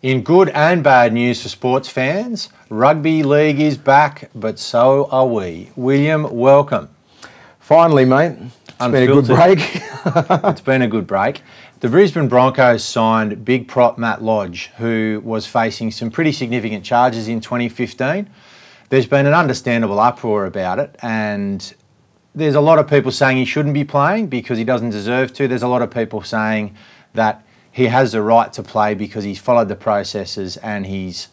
In good and bad news for sports fans, rugby league is back, but so are we. William, welcome. Finally, mate. It's been a good break. It's been a good break. The Brisbane Broncos signed big prop Matt Lodge, who was facing some pretty significant charges in 2015. There's been an understandable uproar about it, and there's a lot of people saying he shouldn't be playing because he doesn't deserve to. There's a lot of people saying that he has the right to play because he's followed the processes and he's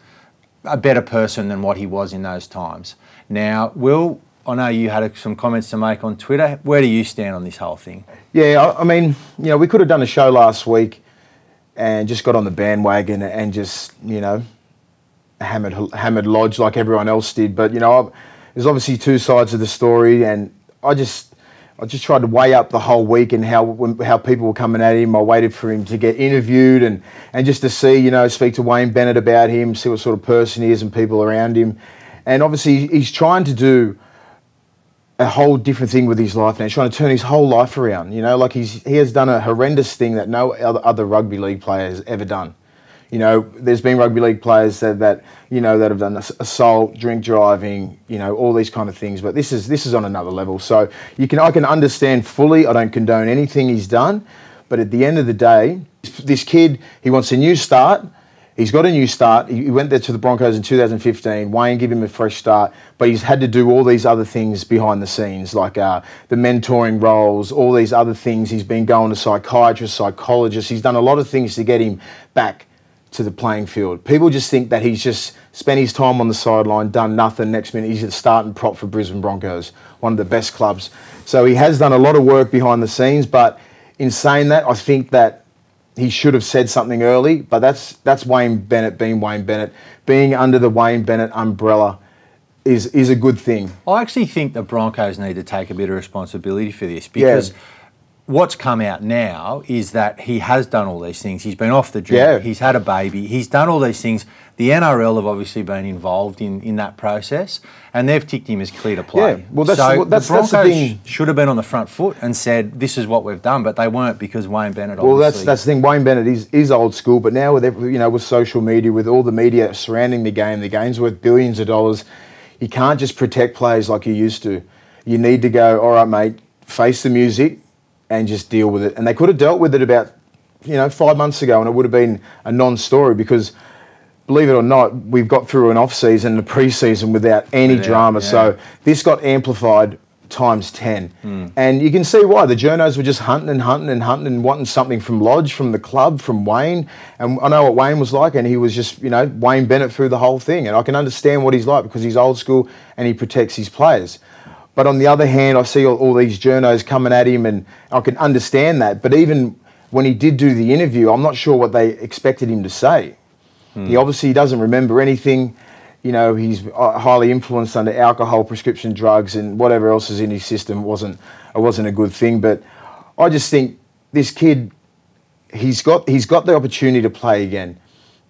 a better person than what he was in those times. Now, Will, I know you had some comments to make on Twitter. Where do you stand on this whole thing? Yeah, I mean, you know, we could have done a show last week and just got on the bandwagon and just, you know, hammered Lodge like everyone else did. But, you know, there's obviously two sides of the story, and I just tried to weigh up the whole week and how people were coming at him. I waited for him to get interviewed and just to see, you know, speak to Wayne Bennett about him, see what sort of person he is and people around him. And obviously he's trying to do a whole different thing with his life now. He's trying to turn his whole life around, you know, like he has done a horrendous thing that no other rugby league player has ever done. You know, there's been rugby league players that you know, that have done assault, drink driving, you know, all these kind of things. But this is on another level. So I can understand fully. I don't condone anything he's done. But at the end of the day, this kid, he wants a new start. He's got a new start. He went there to the Broncos in 2015. Wayne gave him a fresh start. But he's had to do all these other things behind the scenes, like the mentoring roles, all these other things. He's been going to psychiatrists, psychologists. He's done a lot of things to get him back to the playing field. People just think that he's just spent his time on the sideline, done nothing. Next minute, he's a starting prop for Brisbane Broncos, one of the best clubs. So he has done a lot of work behind the scenes, but in saying that, I think that he should have said something early, but that's Wayne Bennett being Wayne Bennett. Being under the Wayne Bennett umbrella is a good thing. I actually think the Broncos need to take a bit of responsibility for this because what's come out now is that he has done all these things. He's been off the drink, he's had a baby, he's done all these things. The NRL have obviously been involved in that process, and they've ticked him as clear to play. Yeah, well, that's the Broncos the thing. Should have been on the front foot and said, this is what we've done, but they weren't because Wayne Bennett obviously... Well, that's the thing. Wayne Bennett is old school, but now with with social media, with all the media surrounding the game's worth billions of dollars. You can't just protect players like you used to. You need to go, all right, mate, face the music and just deal with it. And they could have dealt with it about, 5 months ago, and it would have been a non-story because, believe it or not, we've got through an off-season, a pre-season without any drama. Yeah. So this got amplified times 10. And you can see why. The journos were just hunting and wanting something from Lodge, from the club, from Wayne. And I know what Wayne was like, and he was just, Wayne Bennett through the whole thing. And I can understand what he's like because he's old school and he protects his players. But on the other hand, I see all these journos coming at him, and I can understand that. But even when he did do the interview, I'm not sure what they expected him to say. He obviously doesn't remember anything. He's highly influenced under alcohol, prescription drugs, and whatever else is in his system. It wasn't a good thing. But I just think this kid, he's got the opportunity to play again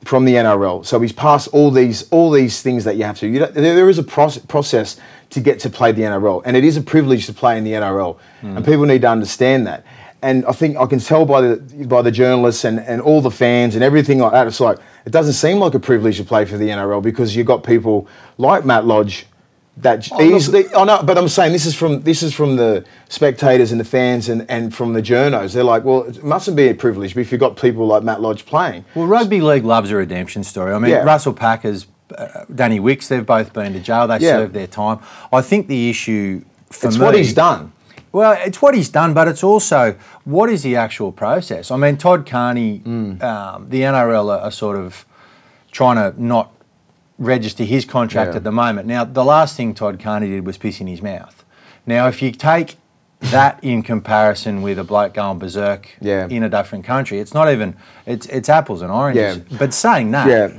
from the NRL. So he's passed all these things that you have to. There is a process to get to play the NRL, and it is a privilege to play in the NRL, and people need to understand that. And I think I can tell by the journalists and all the fans and everything like that, it's like it doesn't seem like a privilege to play for the NRL because you've got people like Matt Lodge that easily. Oh no, but I'm saying this is from the spectators and the fans and from the journos. They're like, well, it mustn't be a privilege if you've got people like Matt Lodge playing. Well, rugby league loves a redemption story. I mean, Russell Packers, Danny Wicks, they've both been to jail. They served their time. I think the issue for me... It's what he's done. Well, it's what he's done, but it's also what is the actual process. I mean, Todd Carney, the NRL are sort of trying to not register his contract at the moment. Now, the last thing Todd Carney did was piss in his mouth. Now, if you take that in comparison with a bloke going berserk in a different country, it's not even, it's apples and oranges. Yeah. But saying that,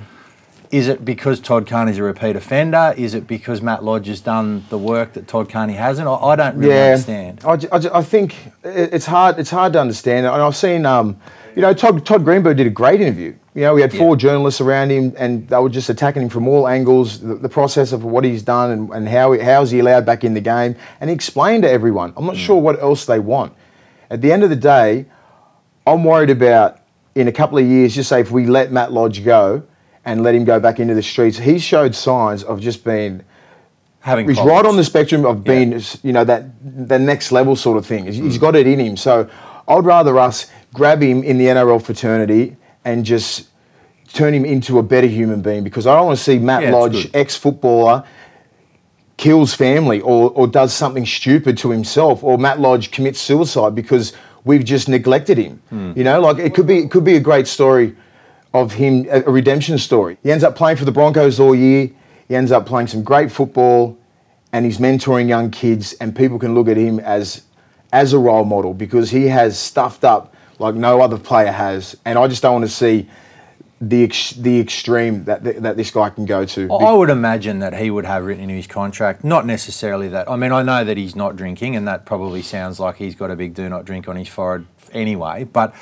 is it because Todd Carney's a repeat offender? Is it because Matt Lodge has done the work that Todd Carney hasn't? I don't really understand. I think it's hard to understand. And I've seen, Todd Greenberg did a great interview. We had 4 journalists around him, and they were just attacking him from all angles, the process of what he's done and how is he allowed back in the game. And he explained to everyone. I'm not sure what else they want. At the end of the day, I'm worried about, in a couple of years, just say if we let Matt Lodge go, and let him go back into the streets. He showed signs of just being... He's right on the spectrum of being, you know, the next level sort of thing. He's got it in him. So I'd rather us grab him in the NRL fraternity and just turn him into a better human being, because I don't want to see Matt Lodge, ex-footballer, kills family or does something stupid to himself, or Matt Lodge commits suicide because we've just neglected him. You know, like it could be a great story of him, a redemption story. He ends up playing for the Broncos all year. He ends up playing some great football, and he's mentoring young kids, and people can look at him as a role model because he has stuffed up like no other player has. And I just don't want to see the extreme that this guy can go to. I would imagine that he would have written in his contract, not necessarily that. I mean, I know that he's not drinking, and that probably sounds like he's got a big do not drink on his forehead anyway, but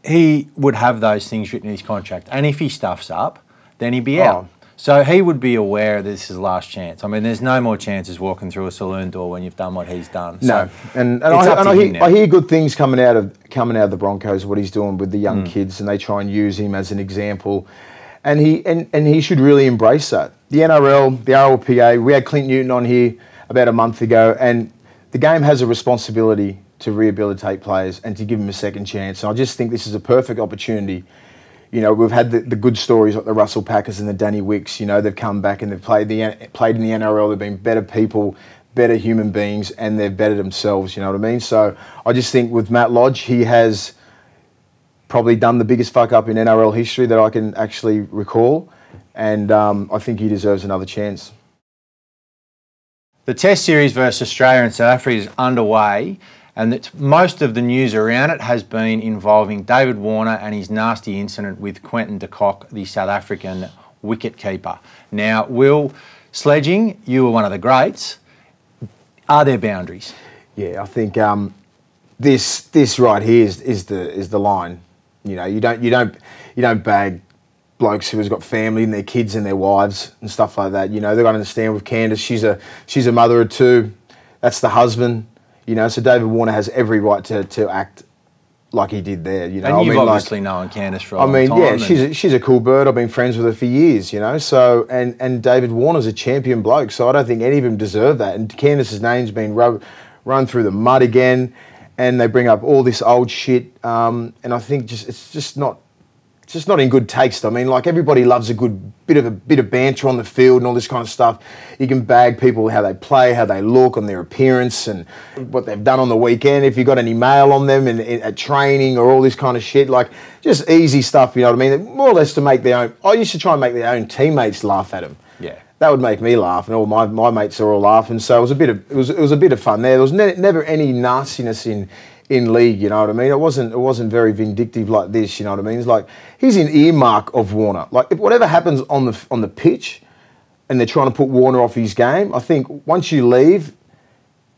he would have those things written in his contract. And if he stuffs up, then he'd be out. So he would be aware this is his last chance. I mean, there's no more chances walking through a saloon door when you've done what he's done. No, so and I hear good things coming out of the Broncos, what he's doing with the young kids, and they try and use him as an example. And he should really embrace that. The NRL, the RLPA, we had Clint Newton on here about a month ago, and the game has a responsibility to rehabilitate players and to give them a second chance. And I just think this is a perfect opportunity. You know, we've had the good stories like the Russell Packers and the Danny Wicks. You know, they've come back and they've played in the NRL. They've been better people, better human beings, and they've bettered themselves. You know what I mean? So I just think with Matt Lodge, he has probably done the biggest fuck up in NRL history that I can actually recall, and I think he deserves another chance. The Test series versus Australia and South Africa is underway. And most of the news around it has been involving David Warner and his nasty incident with Quinton de Kock, the South African wicket-keeper. Now, Will, sledging, you were one of the greats. Are there boundaries? Yeah, I think this right here is the line. You know, you don't bag blokes who has got family and their kids and their wives and stuff like that. You know, they've got to understand with Candace, she's a mother of two. That's the husband. You know, so David Warner has every right to act like he did there. You know, and you've obviously known Candace for a long time. Yeah, she's a cool bird. I've been friends with her for years. You know, so and David Warner's a champion bloke. So I don't think any of them deserve that. And Candace's name's been run through the mud again, and they bring up all this old shit. And I think it's just not in good taste. I mean, like, everybody loves a good bit of banter on the field and all this kind of stuff. You can bag people how they play, how they look, on their appearance and what they've done on the weekend. If you've got any mail on them at training or all this kind of shit, like, just easy stuff, you know what I mean? More or less to make their own. I used to try and make their own teammates laugh at them. Yeah. That would make me laugh, and all my mates are all laughing. So it was a bit of fun there. There was never any nastiness in league, you know what I mean? It wasn't very vindictive like this, you know what I mean? It's like, he's an earmark of Warner. Like, if whatever happens on the pitch, and they're trying to put Warner off his game, I think once you leave,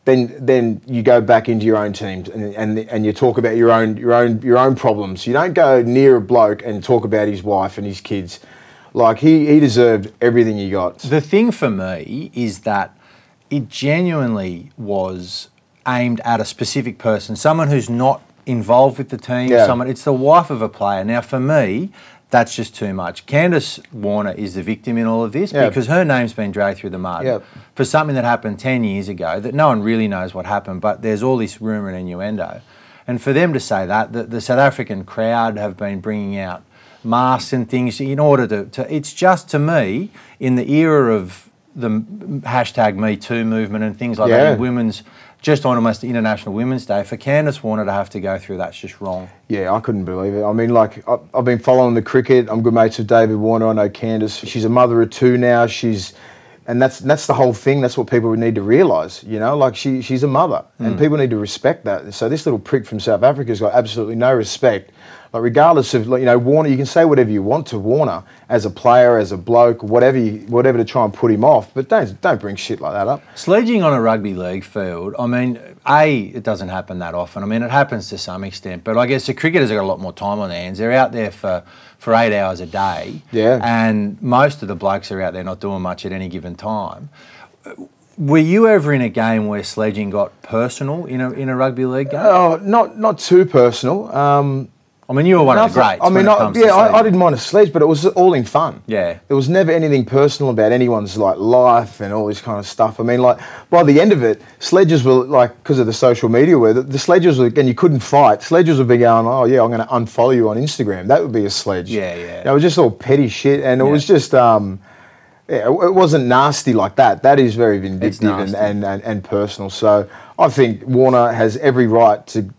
then you go back into your own teams and you talk about your own problems. You don't go near a bloke and talk about his wife and his kids. Like, he deserved everything he got. The thing for me is that it genuinely was aimed at a specific person, someone who's not involved with the team, it's the wife of a player. Now, for me, that's just too much. Candace Warner is the victim in all of this because her name's been dragged through the mud for something that happened 10 years ago that no one really knows what happened, but there's all this rumour and innuendo. And for them to say that, the South African crowd have been bringing out masks and things in order to it's just, to me, in the era of the hashtag Me Too movement and things like that, women's, just on almost International Women's Day, for Candace Warner to have to go through that's just wrong. Yeah, I couldn't believe it. I mean, like, I've been following the cricket. I'm good mates with David Warner. I know Candace. She's a mother of two now. And that's the whole thing. That's what people need to realise, you know? Like, she's a mother, and people need to respect that. So this little prick from South Africa's got absolutely no respect. Like, regardless of, you know, Warner, you can say whatever you want to Warner as a player, as a bloke, whatever to try and put him off, but don't bring shit like that up. Sledging on a rugby league field, I mean, it doesn't happen that often. I mean, it happens to some extent, but I guess the cricketers have got a lot more time on their hands. They're out there for 8 hours a day, and most of the blokes are out there not doing much at any given time. Were you ever in a game where sledging got personal in a rugby league game? Oh, not too personal. I mean, you were one of the greats. I didn't mind a sledge, but it was all in fun. Yeah. There was never anything personal about anyone's like life and all this kind of stuff. I mean, like by the end of it, sledges were like, because of the social media, where the sledges were, and you couldn't fight. Sledges would be going, oh yeah, I'm going to unfollow you on Instagram. That would be a sledge. Yeah. It was just all petty shit, and it was just it wasn't nasty like that. That is very vindictive and personal. So I think Warner has every right to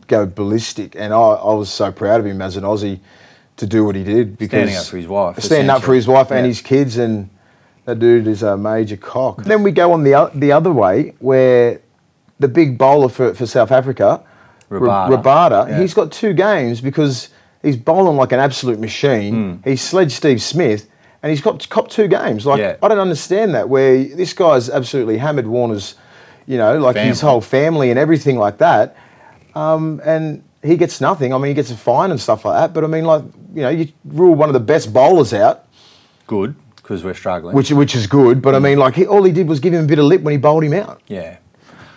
go ballistic, and I was so proud of him as an Aussie to do what he did, because standing up for his wife, and his kids, and that dude is a major cock. Then we go on the other way, where the big bowler for South Africa, Rabada, he's got 2 games because he's bowling like an absolute machine. He sledged Steve Smith, and he's copped 2 games. Like I don't understand that, where this guy's absolutely hammered Warner's, his whole family and everything like that. And he gets nothing. I mean, he gets a fine and stuff like that. But I mean, you rule one of the best bowlers out. Good, because we're struggling. Which is good. But I mean, all he did was give him a bit of lip when he bowled him out. Yeah.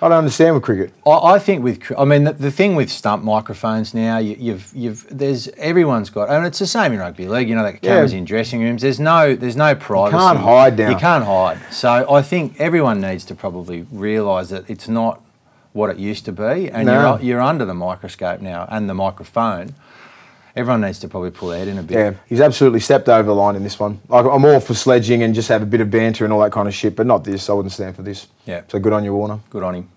I don't understand with cricket. I think the thing with stump microphones now, everyone's got, and it's the same in rugby league. The cameras in dressing rooms. There's no privacy. You can't hide now. You can't hide. So I think everyone needs to probably realise that it's not what it used to be, and you're under the microscope now and the microphone. Everyone needs to probably pull their head in a bit. Yeah, he's absolutely stepped over the line in this one. I'm all for sledging and just have a bit of banter and all that kind of shit, but not this. I wouldn't stand for this. Yeah. So good on you, Warner. Good on him.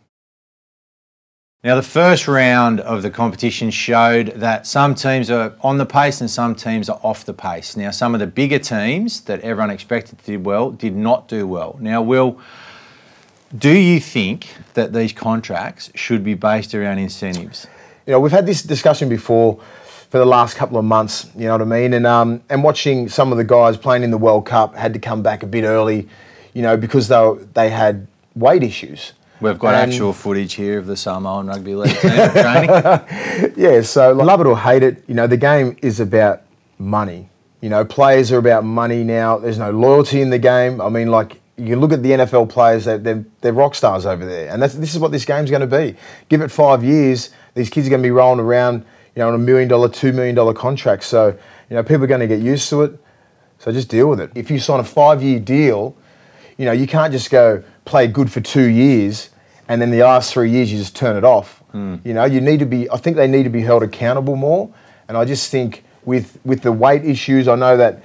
Now, the first round of the competition showed that some teams are on the pace and some teams are off the pace. Now, some of the bigger teams that everyone expected to do well did not do well. Now, Will, do you think that these contracts should be based around incentives? We've had this discussion before for the last couple of months, you know what I mean? And watching some of the guys playing in the World Cup had to come back a bit early, because they had weight issues. We've got actual footage here of the Samoan Rugby League team training. Yeah, so love it or hate it, the game is about money. Players are about money now. There's no loyalty in the game. I mean, you look at the NFL players, they're rock stars over there. And this is what this game's going to be. Give it 5 years, these kids are going to be rolling around, on $1 million, $2 million contracts. So, people are going to get used to it. So just deal with it. If you sign a 5-year deal, you can't just go play good for 2 years and then the last 3 years you just turn it off. You need to be, I think they need to be held accountable more. And I just think with the weight issues, I know that,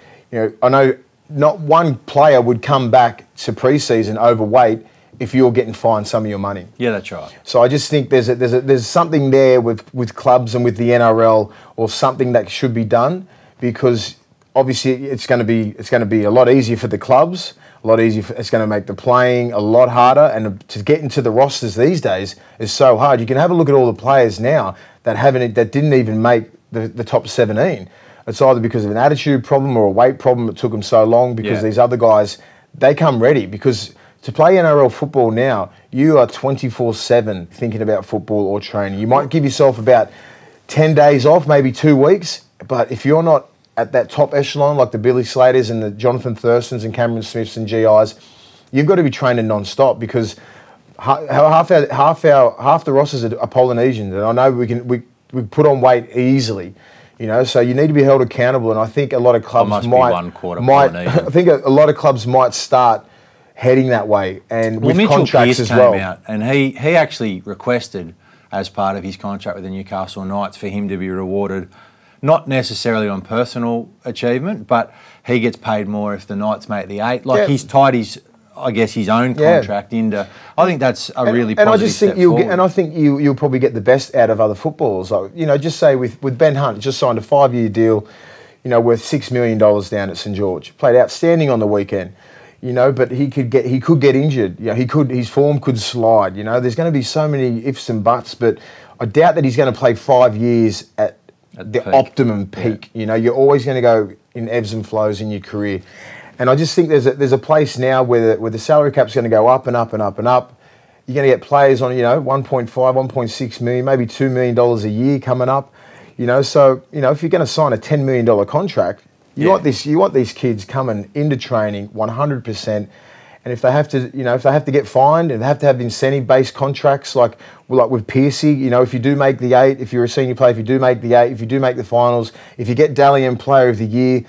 I know not one player would come back to pre-season overweight if you're getting fined some of your money. Yeah, that's right. So I just think there's something there with clubs and with the NRL, or something that should be done, because obviously it's going to be a lot easier for the clubs, a lot easier. It's going to make the playing a lot harder, and to get into the rosters these days is so hard. You can have a look at all the players now that didn't even make the top 17. It's either because of an attitude problem or a weight problem that took them so long, because these other guys, they come ready. Because to play NRL football now, you are 24/7 thinking about football or training. You might give yourself about 10 days off, maybe 2 weeks, but if you're not at that top echelon, like the Billy Slaters and the Jonathan Thurstons and Cameron Smiths and GIs, you've got to be training non-stop, because half the rosters are Polynesians, and I know we put on weight easily. So you need to be held accountable, and I think a lot of clubs I think a lot of clubs might start heading that way, and with Mitchell contracts Pearce as well. came out, and he actually requested, as part of his contract with the Newcastle Knights, for him to be rewarded, not necessarily on personal achievement, but he gets paid more if the Knights make the 8. He's tied his own contract into. I think that's a really positive step forward. And I think you'll probably get the best out of other footballers. Just say with Ben Hunt, just signed a 5-year deal, worth $6 million down at St George. Played outstanding on the weekend, but he could get injured. His form could slide. There's going to be so many ifs and buts, but I doubt that he's going to play 5 years at the optimum peak. Yeah. You're always going to go in ebbs and flows in your career. And I just think there's a place now where the salary cap's going to go up and up and up and up. You're going to get players on 1.5, 1.6 million, maybe $2 million a year coming up. So if you're going to sign a $10 million contract, you want these kids coming into training 100%, and And if they have to, if they have to get fined and they have to have incentive-based contracts, like with Piercy, if you do make the 8, if you're a senior player, if you do make the 8, if you do make the finals, if you get Dally M Player of the Year,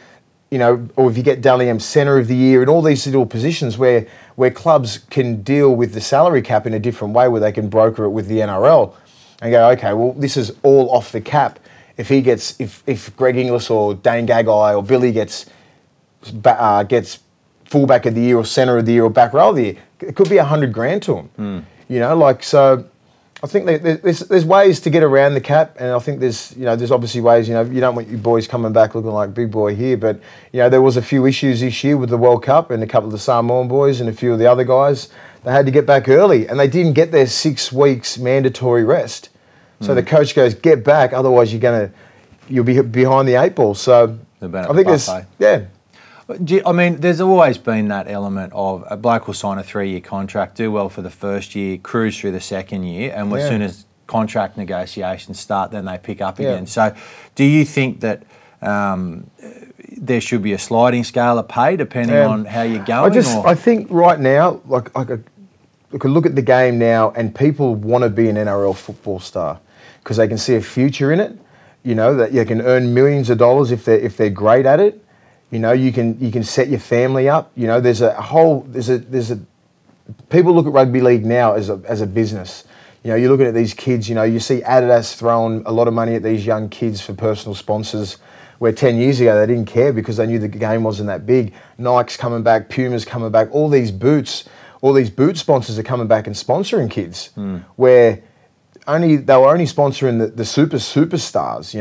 or if you get Dally M Centre of the Year, and all these little positions where clubs can deal with the salary cap in a different way, where they can broker it with the NRL and go, okay, well, this is all off the cap. If Greg Inglis or Dane Gagai or Billy gets fullback of the year or centre of the year or back row of the year, it could be $100,000 to them. So I think there's ways to get around the cap, and I think there's obviously ways. You don't want your boys coming back looking like big boy here, but there was a few issues this year with the World Cup and a couple of the Samoan boys and a few of the other guys. They had to get back early, and they didn't get their 6 weeks mandatory rest. So the coach goes, get back, otherwise you'll be behind the 8 ball. So I think there's always been that element of a bloke will sign a 3-year contract, do well for the first year, cruise through the second year, and as soon as contract negotiations start, then they pick up again. So do you think that there should be a sliding scale of pay depending on how you're going? I think right now, I could look at the game now, and people want to be an NRL football star because they can see a future in it. That you can earn millions of dollars if they're great at it. You can set your family up. There's a people look at rugby league now as a business. You're looking at these kids. You see Adidas throwing a lot of money at these young kids for personal sponsors, where 10 years ago they didn't care because they knew the game wasn't that big. Nike's coming back, Puma's coming back. All these boot sponsors are coming back and sponsoring kids, where they were only sponsoring the superstars,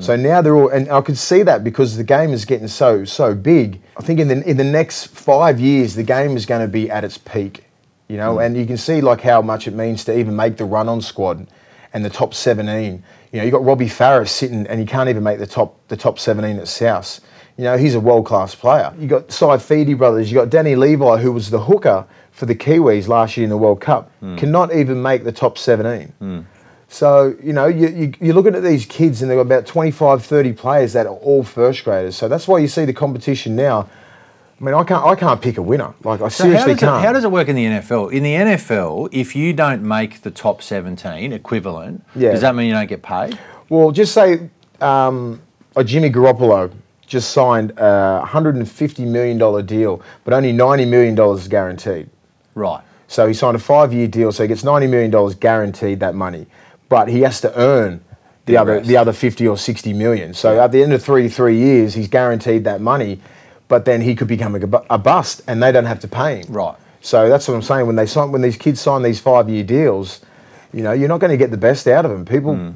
So now they're all, and I could see that because the game is getting so big. I think in the next 5 years the game is going to be at its peak, and you can see how much it means to even make the run-on squad and the top 17. You got Robbie Farris sitting, and he can't even make the top 17 at South. He's a world-class player. You got Saifidi brothers. You got Danny Levi, who was the hooker for the Kiwis last year in the World Cup, cannot even make the top 17. So, you're looking at these kids, and they've got about 25, 30 players that are all first graders. So that's why you see the competition now. I can't pick a winner. I seriously can't. How does it work in the NFL? In the NFL, if you don't make the top 17 equivalent, does that mean you don't get paid? Well, just say Jimmy Garoppolo just signed a $150 million deal, but only $90 million is guaranteed. Right. So he signed a 5-year deal, so he gets $90 million guaranteed, that money. But he has to earn the other 50 or 60 million. So at the end of three years, he's guaranteed that money, but then he could become a bust, and they don't have to pay him. Right. So that's what I'm saying. When these kids sign these 5-year deals, you're not going to get the best out of them. People,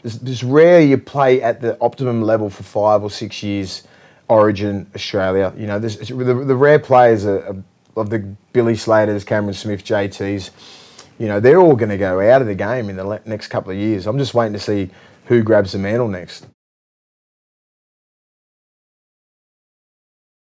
it's rare you play at the optimum level for 5 or 6 years. Origin, Australia. The rare players of the Billy Slaters, Cameron Smith, JTs. They're all going to go out of the game in the next couple of years. I'm just waiting to see who grabs the mantle next.